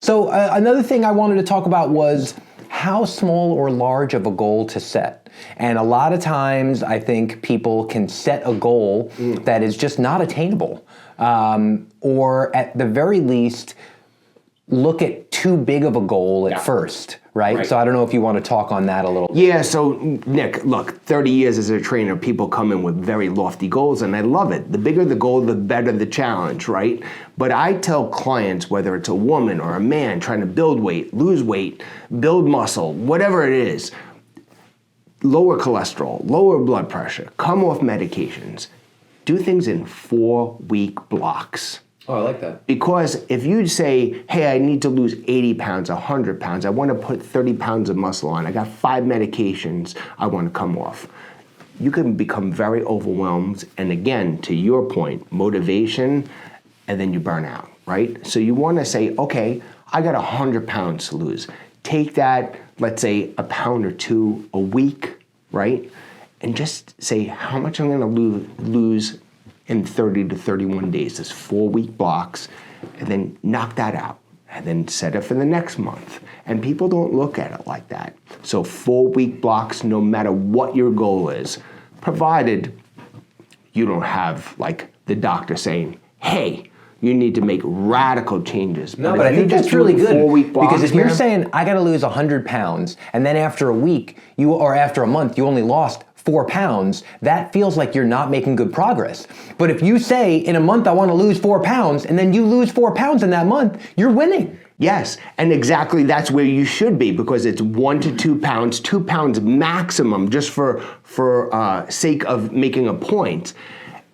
So another thing I wanted to talk about was how small or large of a goal to set. And a lot of times I think people can set a goal that is just not attainable. Or at the very least, look at too big of a goal at first, right? So I don't know if you want to talk on that a little. Yeah, so Nick, look, 30 years as a trainer, people come in with very lofty goals, and I love it. The bigger the goal, the better the challenge, right? But I tell clients, whether it's a woman or a man trying to build weight, lose weight, build muscle, whatever it is, lower cholesterol, lower blood pressure, come off medications, do things in 4-week blocks. Oh, I like that. Because if you say, hey, I need to lose 80 pounds, 100 pounds, I want to put 30 pounds of muscle on, I got 5 medications I want to come off, you can become very overwhelmed. And again, to your point, motivation, and then you burn out, right? So you want to say, okay, I got 100 pounds to lose. Take that, let's say, a pound or 2 a week, right? And just say how much I'm going to lose in 30 to 31 days. That's 4-week blocks, and then knock that out, and then set it for the next month. And people don't look at it like that. So 4-week blocks, no matter what your goal is, provided you don't have like the doctor saying, hey, you need to make radical changes. No, but I think that's really good. 4-week blocks, because if you're saying, I got to lose 100 pounds, and then after a week, or after a month, you only lost 4 pounds, that feels like you're not making good progress. But if you say, in a month, I want to lose 4 pounds, and then you lose 4 pounds in that month, you're winning. Yes, and exactly that's where you should be, because it's 1 to 2 pounds, 2 pounds maximum, just for sake of making a point.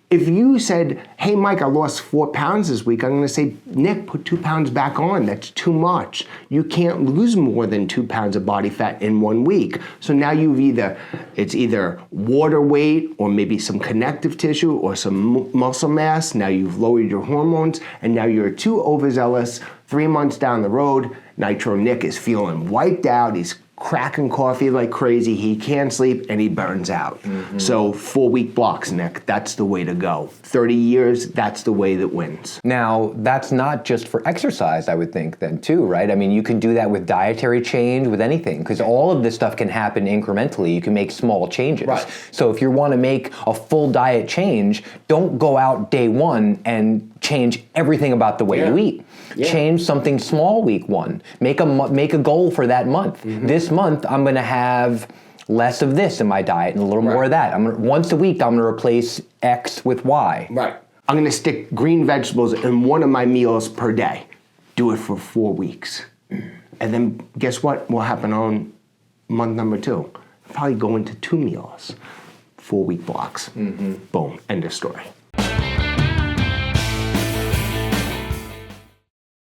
If you said, hey, Mike, I lost 4 pounds this week, I'm going to say, Nick, put 2 pounds back on. That's too much. You can't lose more than 2 pounds of body fat in 1 week. So now it's either water weight or maybe some connective tissue or some muscle mass. Now you've lowered your hormones, and now you're too overzealous. 3 months down the road, Nitro Nick is feeling wiped out. He's cracking coffee like crazy, he can't sleep, and he burns out. So 4-week blocks, Nick, that's the way to go. 30 years, that's the way that wins. Now, that's not just for exercise, I would think then too, right? I mean, you can do that with dietary change, with anything, because all of this stuff can happen incrementally. You can make small changes. Right. So if you want to make a full diet change, don't go out day one and change everything about the way you eat. Change something small week 1. Make a goal for that month. This month, I'm going to have less of this in my diet and a little more of that. Once a week, I'm going to replace X with Y. Right. I'm going to stick green vegetables in one of my meals per day. Do it for 4 weeks. And then guess what will happen on month number 2? I'll probably go into 2 meals. 4-week blocks. Boom. End of story.